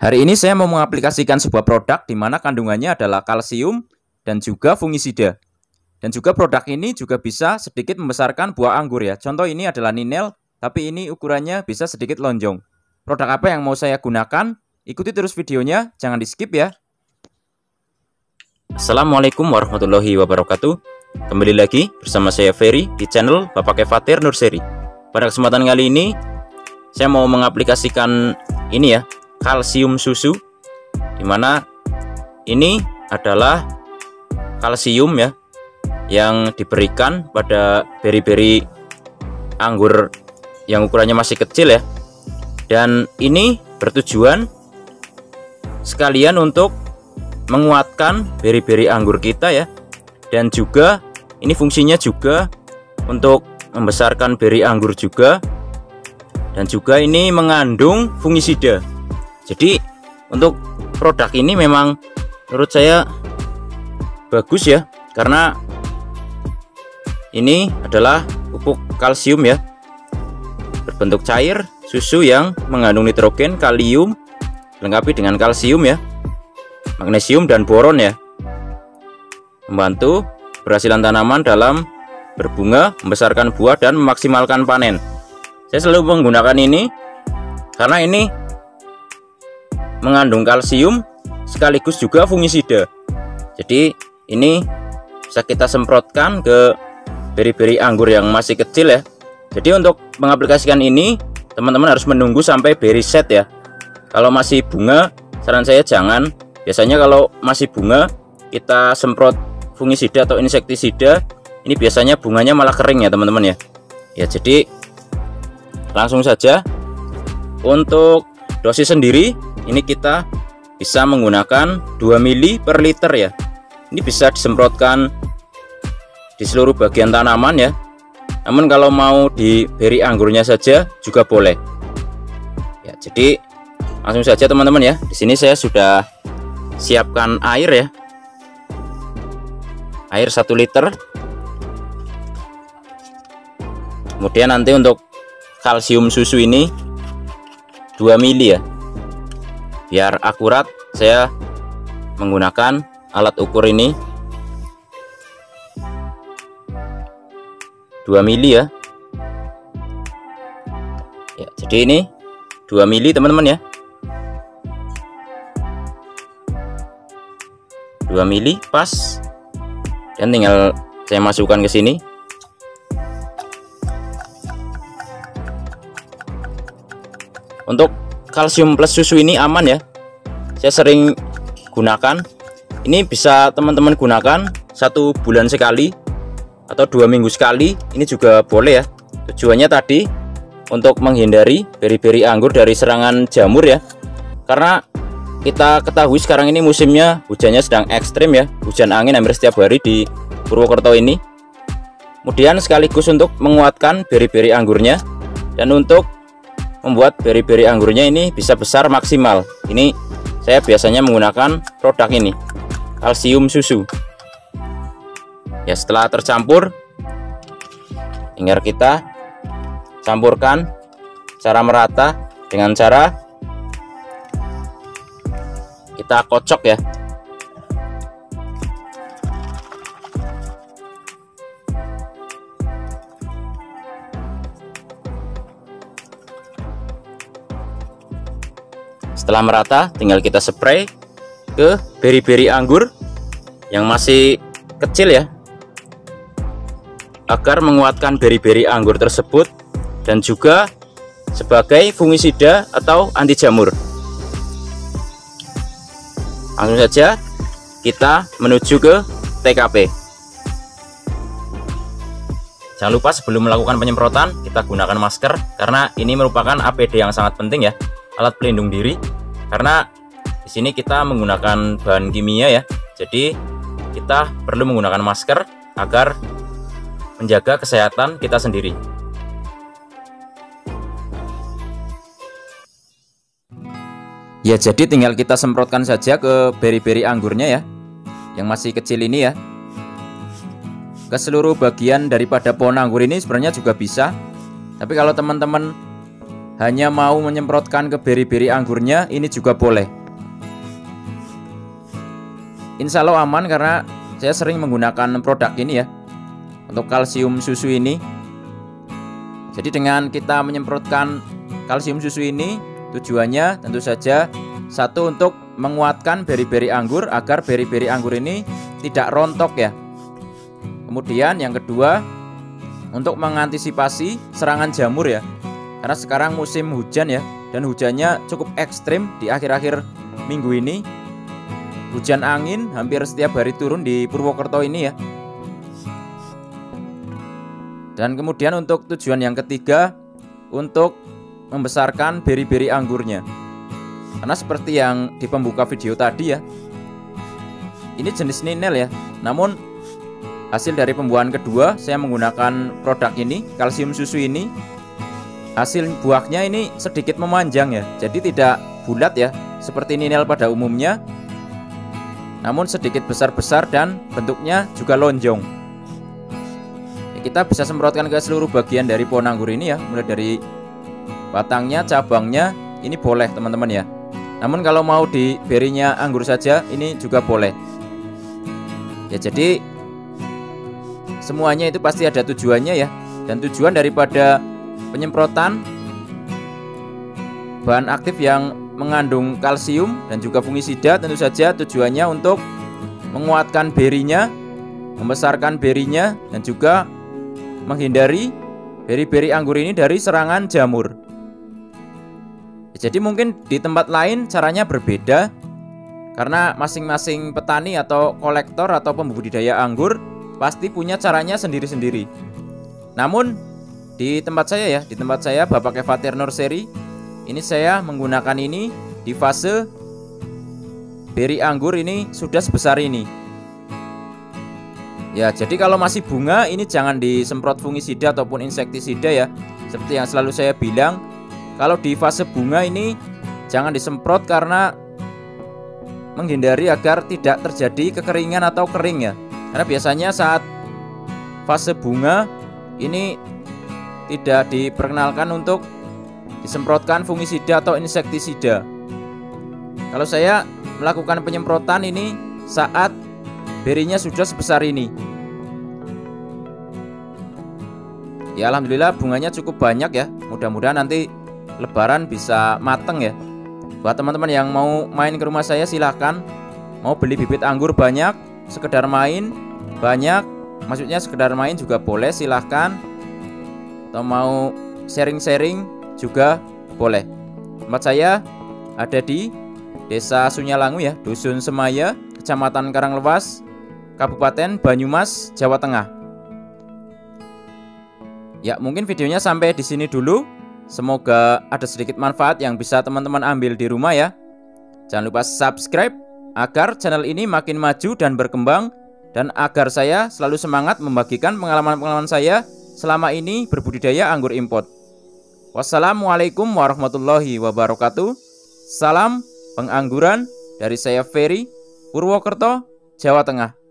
Hari ini saya mau mengaplikasikan sebuah produk di mana kandungannya adalah kalsium dan juga fungisida. Dan juga produk ini juga bisa sedikit membesarkan buah anggur ya. Contoh ini adalah ninel, tapi ini ukurannya bisa sedikit lonjong. Produk apa yang mau saya gunakan? Ikuti terus videonya, jangan di skip ya. Assalamualaikum warahmatullahi wabarakatuh. Kembali lagi bersama saya Ferry di channel Bapak Kefatir Nurseri. Pada kesempatan kali ini saya mau mengaplikasikan ini ya, kalsium susu, dimana ini adalah kalsium ya yang diberikan pada beri-beri anggur yang ukurannya masih kecil ya, dan ini bertujuan sekalian untuk menguatkan beri-beri anggur kita ya, dan juga ini fungsinya juga untuk membesarkan beri anggur juga, dan juga ini mengandung fungisida. Jadi untuk produk ini memang menurut saya bagus ya, karena ini adalah pupuk kalsium ya, berbentuk cair susu yang mengandung nitrogen, kalium, dilengkapi dengan kalsium ya, magnesium dan boron ya, membantu keberhasilan tanaman dalam berbunga, membesarkan buah dan memaksimalkan panen. Saya selalu menggunakan ini karena ini mengandung kalsium sekaligus juga fungisida. Jadi ini bisa kita semprotkan ke beri-beri anggur yang masih kecil ya. Jadi untuk mengaplikasikan ini teman-teman harus menunggu sampai beri set ya. Kalau masih bunga, saran saya jangan. Biasanya kalau masih bunga kita semprot fungisida atau insektisida, ini biasanya bunganya malah kering ya teman-teman ya. Ya, jadi langsung saja. Untuk dosis sendiri ini kita bisa menggunakan 2 ml per liter ya. Ini bisa disemprotkan di seluruh bagian tanaman ya. Namun kalau mau di beri anggurnya saja juga boleh. Ya, jadi langsung saja teman-teman ya. Di sini saya sudah siapkan air ya. Air 1 liter. Kemudian nanti untuk kalsium susu ini 2 ml ya. Biar akurat saya menggunakan alat ukur ini 2 ml ya. Ya, jadi ini 2 ml teman-teman ya. 2 ml pas. Dan tinggal saya masukkan ke sini. Untuk kalsium plus susu ini aman ya. Saya sering gunakan. Ini bisa teman-teman gunakan 1 bulan sekali atau 2 minggu sekali. Ini juga boleh ya. Tujuannya tadi untuk menghindari beri-beri anggur dari serangan jamur ya. Karena kita ketahui sekarang ini musimnya hujannya sedang ekstrim ya. Hujan angin hampir setiap hari di Purwokerto ini. Kemudian sekaligus untuk menguatkan beri-beri anggurnya dan untuk membuat beri-beri anggurnya ini bisa besar maksimal. Ini saya biasanya menggunakan produk ini, kalsium susu. Ya, setelah tercampur, tinggal kita campurkan secara merata dengan cara kita kocok ya. Setelah merata, tinggal kita spray ke beri-beri anggur yang masih kecil ya, agar menguatkan beri-beri anggur tersebut dan juga sebagai fungisida atau anti jamur. Langsung saja kita menuju ke TKP. Jangan lupa sebelum melakukan penyemprotan kita gunakan masker, karena ini merupakan APD yang sangat penting ya, alat pelindung diri, karena di sini kita menggunakan bahan kimia ya. Jadi kita perlu menggunakan masker agar menjaga kesehatan kita sendiri. Ya, jadi tinggal kita semprotkan saja ke beri-beri anggurnya ya, yang masih kecil ini ya. Ke seluruh bagian daripada pohon anggur ini sebenarnya juga bisa. Tapi kalau teman-teman hanya mau menyemprotkan ke beri-beri anggurnya, ini juga boleh. Insya Allah aman karena saya sering menggunakan produk ini ya, untuk kalsium susu ini. Jadi dengan kita menyemprotkan kalsium susu ini, tujuannya tentu saja satu, untuk menguatkan beri-beri anggur agar beri-beri anggur ini tidak rontok ya. Kemudian yang kedua, untuk mengantisipasi serangan jamur ya. Karena sekarang musim hujan ya, dan hujannya cukup ekstrim di akhir-akhir minggu ini. Hujan angin hampir setiap hari turun di Purwokerto ini ya. Dan kemudian untuk tujuan yang ketiga, untuk membesarkan beri-beri anggurnya. Karena seperti yang di pembuka video tadi ya, ini jenis ninel ya. Namun hasil dari pembuahan kedua, saya menggunakan produk ini, kalsium susu ini. Hasil buahnya ini sedikit memanjang ya, jadi tidak bulat ya seperti ninel pada umumnya, namun sedikit besar-besar dan bentuknya juga lonjong. Kita bisa semprotkan ke seluruh bagian dari pohon anggur ini ya, mulai dari batangnya, cabangnya, ini boleh teman-teman ya. Namun kalau mau di berinya anggur saja, ini juga boleh ya. Jadi semuanya itu pasti ada tujuannya ya. Dan tujuan daripada penyemprotan bahan aktif yang mengandung kalsium dan juga fungisida tentu saja tujuannya untuk menguatkan berinya, membesarkan berinya, dan juga menghindari beri-beri anggur ini dari serangan jamur. Jadi mungkin di tempat lain caranya berbeda, karena masing-masing petani atau kolektor atau pembudidaya anggur pasti punya caranya sendiri-sendiri. Namun di tempat saya ya, di tempat saya Bapak Kevatir Nursery, ini saya menggunakan ini di fase beri anggur ini sudah sebesar ini. Ya, jadi kalau masih bunga ini jangan disemprot fungisida ataupun insektisida ya. Seperti yang selalu saya bilang, kalau di fase bunga ini jangan disemprot karena menghindari agar tidak terjadi kekeringan atau kering ya. Karena biasanya saat fase bunga ini tidak diperkenalkan untuk disemprotkan fungisida atau insektisida. Kalau saya melakukan penyemprotan ini saat berinya sudah sebesar ini. Ya alhamdulillah bunganya cukup banyak ya. Mudah-mudahan nanti lebaran bisa mateng ya. Buat teman-teman yang mau main ke rumah saya silahkan. Mau beli bibit anggur banyak, sekedar main banyak, maksudnya sekedar main juga boleh, silahkan. Atau mau sharing-sharing juga boleh. Tempat saya ada di Desa Sunyalangu ya, Dusun Semaya, Kecamatan Karanglewas, Kabupaten Banyumas, Jawa Tengah. Ya, mungkin videonya sampai di sini dulu. Semoga ada sedikit manfaat yang bisa teman-teman ambil di rumah ya. Jangan lupa subscribe agar channel ini makin maju dan berkembang, dan agar saya selalu semangat membagikan pengalaman-pengalaman saya selama ini berbudidaya anggur import. Wassalamualaikum warahmatullahi wabarakatuh. Salam pengangguran dari saya Ferry, Purwokerto, Jawa Tengah.